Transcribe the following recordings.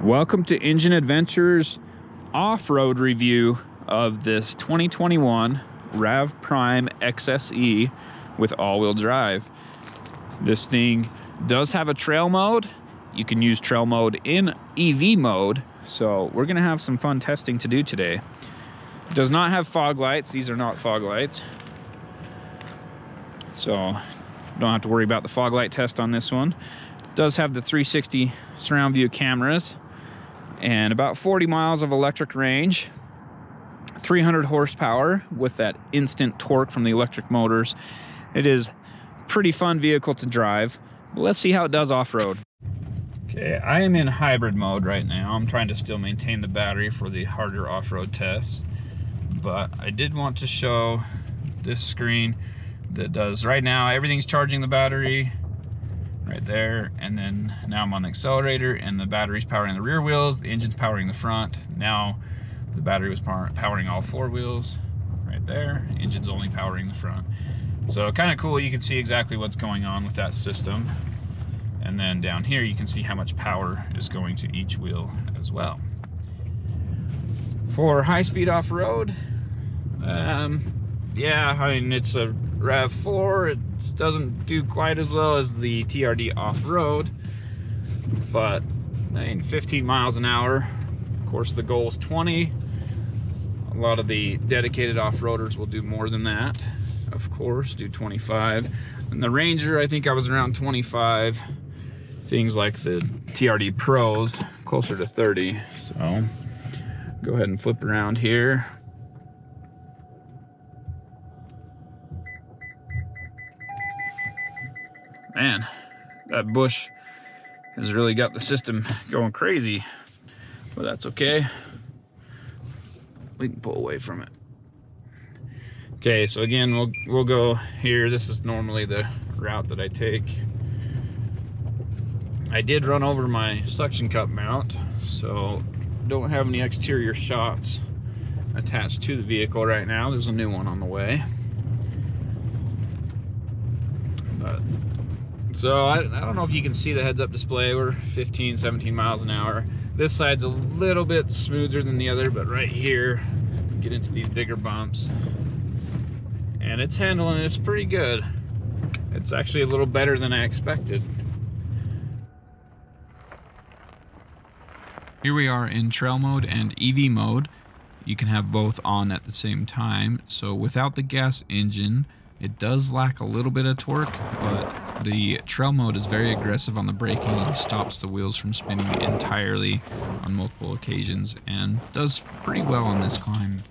Welcome to Engine Adventures off-road review of this 2021 RAV Prime XSE with all-wheel drive. This thing does have a trail mode. You can use trail mode in EV mode, so we're gonna have some fun testing to do today. It does not have fog lights. These are not fog lights, so don't have to worry about the fog light test on this one. It does have the 360 surround view cameras and about 40 miles of electric range, 300 horsepower with that instant torque from the electric motors. It is a pretty fun vehicle to drive. But let's see how it does off-road. Okay, I am in hybrid mode right now. I'm trying to still maintain the battery for the harder off-road tests, but I did want to show this screen that does right now. Everything's charging the battery right there, and then now I'm on the accelerator and the battery's powering the rear wheels, the engine's powering the front. Now the battery was powering all four wheels right there, engine's only powering the front. So kind of cool, you can see exactly what's going on with that system. And then down here you can see how much power is going to each wheel as well. For high-speed off-road, yeah, I mean, it's a RAV4. It doesn't do quite as well as the TRD off-road, but I mean, 15 miles an hour. Of course, the goal is 20. A lot of the dedicated off-roaders will do more than that, of course, do 25. And the Ranger, I think I was around 25. Things like the TRD Pros, closer to 30. So go ahead and flip around here. Man, that bush has really got the system going crazy, but that's okay. We can pull away from it. Okay, so again, we'll go here. This is normally the route that I take. I did run over my suction cup mount, so don't have any exterior shots attached to the vehicle right now. There's a new one on the way. But so I don't know if you can see the heads-up display. We're 15, 17 miles an hour. This side's a little bit smoother than the other, but right here, get into these bigger bumps. And it's handling this pretty good. It's actually a little better than I expected. Here we are in trail mode and EV mode. You can have both on at the same time. So without the gas engine, it does lack a little bit of torque, but the trail mode is very aggressive on the braking and stops the wheels from spinning entirely on multiple occasions and does pretty well on this climb.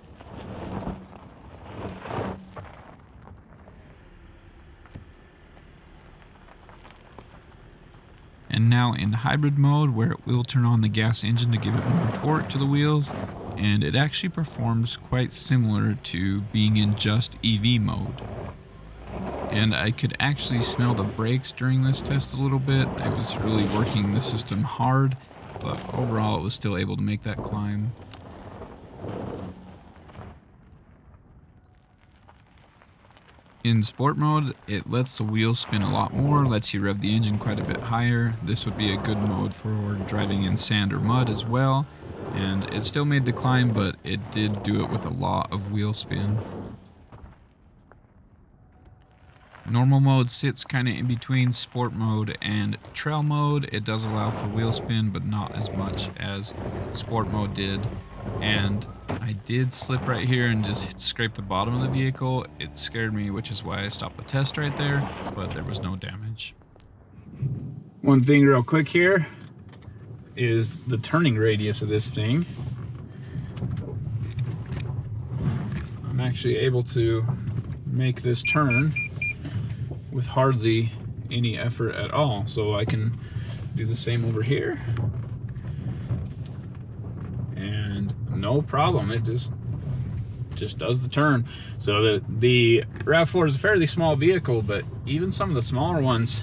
And now in hybrid mode, where it will turn on the gas engine to give it more torque to the wheels, and it actually performs quite similar to being in just EV mode. And I could actually smell the brakes during this test a little bit. I was really working the system hard, but overall it was still able to make that climb. In sport mode, it lets the wheels spin a lot more, lets you rev the engine quite a bit higher. This would be a good mode for driving in sand or mud as well. And it still made the climb, but it did do it with a lot of wheel spin. Normal mode sits kind of in between sport mode and trail mode. It does allow for wheel spin, but not as much as sport mode did. And I did slip right here and just scrape the bottom of the vehicle. It scared me, which is why I stopped the test right there, but there was no damage. One thing real quick here is the turning radius of this thing. I'm actually able to make this turn with hardly any effort at all. So I can do the same over here. And no problem, it just does the turn. So the RAV4 is a fairly small vehicle, but even some of the smaller ones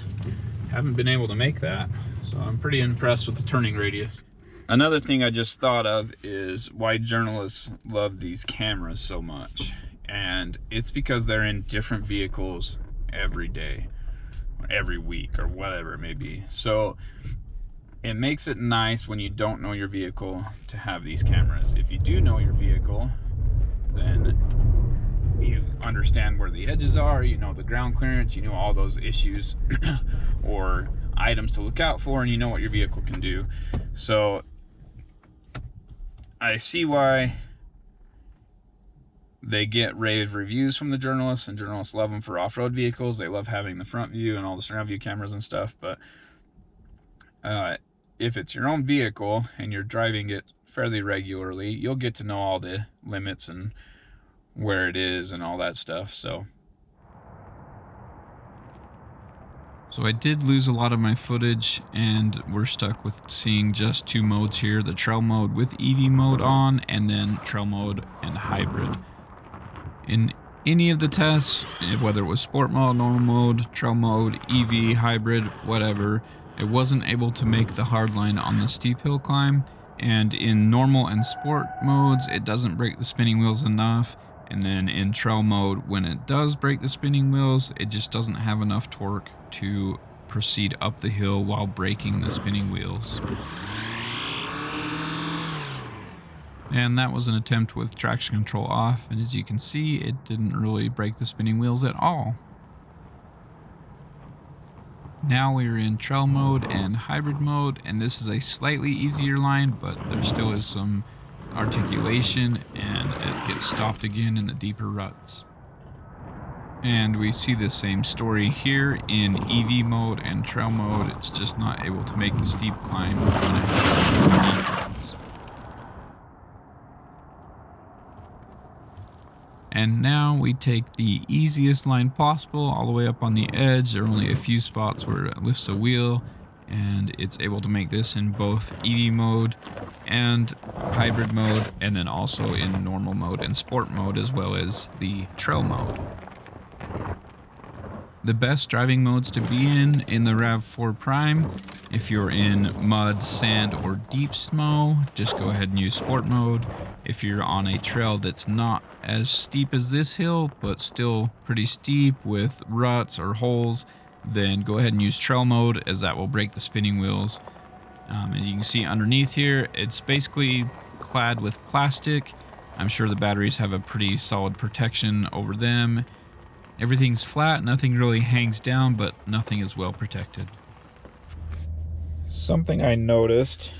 haven't been able to make that. So I'm pretty impressed with the turning radius. Another thing I just thought of is why journalists love these cameras so much. And it's because they're in different vehicles every day, or every week, or whatever it may be. So it makes it nice when you don't know your vehicle to have these cameras. If you do know your vehicle, then you understand where the edges are, you know the ground clearance, you know all those issues or items to look out for, and you know what your vehicle can do. So I see why they get rave reviews from the journalists, and journalists love them for off-road vehicles. They love having the front view and all the surround view cameras and stuff. But if it's your own vehicle and you're driving it fairly regularly, you'll get to know all the limits and where it is and all that stuff. So I did lose a lot of my footage, and we're stuck with seeing just two modes here, the trail mode with EV mode on, and then trail mode and hybrid. In any of the tests, whether it was sport mode, normal mode, trail mode, EV, hybrid, whatever, it wasn't able to make the hard line on the steep hill climb. And in normal and sport modes, it doesn't break the spinning wheels enough. And then in trail mode, when it does break the spinning wheels, it just doesn't have enough torque to proceed up the hill while braking the spinning wheels. And that was an attempt with traction control off, and as you can see, it didn't really break the spinning wheels at all. Now we're in trail mode and hybrid mode, and this is a slightly easier line, but there still is some articulation, and it gets stopped again in the deeper ruts. And we see the same story here in EV mode and trail mode. It's just not able to make the steep climb when it has some deep ruts. And now we take the easiest line possible all the way up on the edge. There are only a few spots where it lifts the wheel, and it's able to make this in both EV mode and hybrid mode, and then also in normal mode and sport mode, as well as the trail mode. The best driving modes to be in the RAV4 Prime, if you're in mud, sand, or deep snow, just go ahead and use sport mode. If you're on a trail that's not as steep as this hill, but still pretty steep with ruts or holes, then go ahead and use trail mode, as that will break the spinning wheels. As you can see underneath here, it's basically clad with plastic. I'm sure the batteries have a pretty solid protection over them. Everything's flat, nothing really hangs down, but nothing is well protected. Something I noticed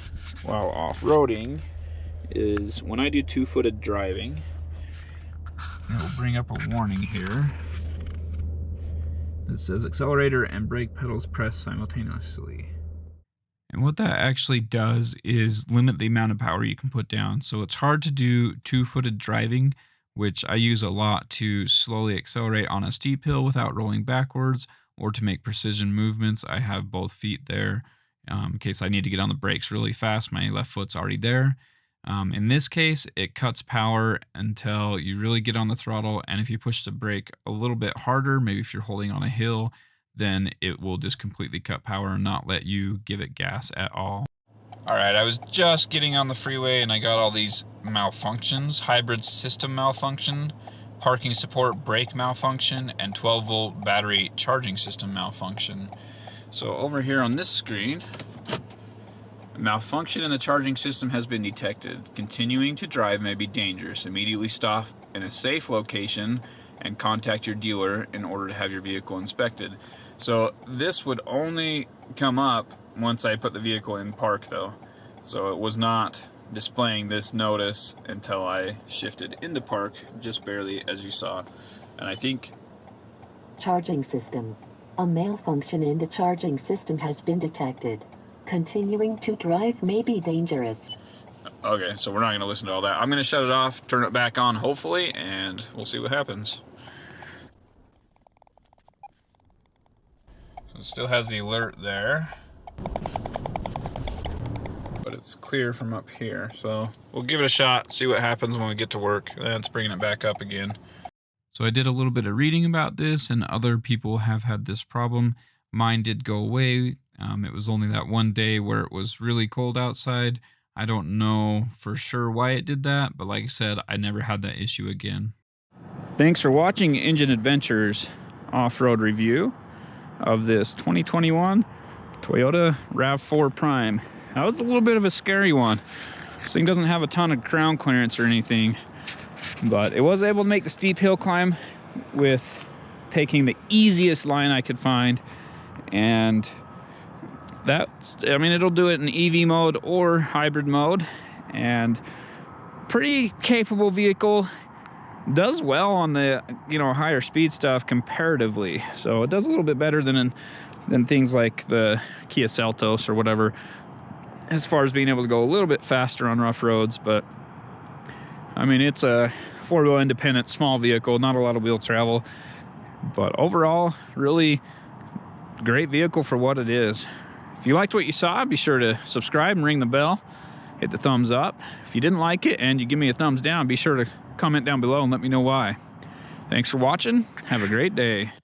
while off-roading is when I do two-footed driving, it'll bring up a warning here that says accelerator and brake pedals pressed simultaneously. And what that actually does is limit the amount of power you can put down. So it's hard to do two-footed driving, which I use a lot to slowly accelerate on a steep hill without rolling backwards, or to make precision movements. I have both feet there in case I need to get on the brakes really fast. My left foot's already there. In this case, it cuts power until you really get on the throttle, and if you push the brake a little bit harder, maybe if you're holding on a hill, then it will just completely cut power and not let you give it gas at all. Alright, I was just getting on the freeway and I got all these malfunctions: hybrid system malfunction, parking support brake malfunction, and 12-volt battery charging system malfunction. So over here on this screen, malfunction in the charging system has been detected. Continuing to drive may be dangerous. Immediately stop in a safe location and contact your dealer in order to have your vehicle inspected. So this would only come up once I put the vehicle in park though. So it was not displaying this notice until I shifted into park, just barely, as you saw. And I think... Charging system. A malfunction in the charging system has been detected. Continuing to drive may be dangerous. Okay, so we're not going to listen to all that. I'm going to shut it off, turn it back on hopefully, and we'll see what happens. So it still has the alert there, but it's clear from up here. So we'll give it a shot, see what happens when we get to work. That's bringing it back up again. So I did a little bit of reading about this, and other people have had this problem. Mine did go away. It was only that one day where it was really cold outside. I don't know for sure why it did that, but like I said, I never had that issue again. Thanks for watching Engine Adventures off-road review of this 2021 Toyota RAV4 Prime. That was a little bit of a scary one. This thing doesn't have a ton of ground clearance or anything, but it was able to make the steep hill climb with taking the easiest line I could find. And that, I mean, it'll do it in EV mode or hybrid mode, and pretty capable vehicle. Does well on the, you know, higher speed stuff comparatively. So it does a little bit better than things like the Kia Seltos or whatever, as far as being able to go a little bit faster on rough roads. But I mean, it's a four-wheel independent small vehicle, not a lot of wheel travel, but overall really great vehicle for what it is. If you liked what you saw, be sure to subscribe and ring the bell, hit the thumbs up. If you didn't like it and you give me a thumbs down, be sure to comment down below and let me know why. Thanks for watching. Have a great day.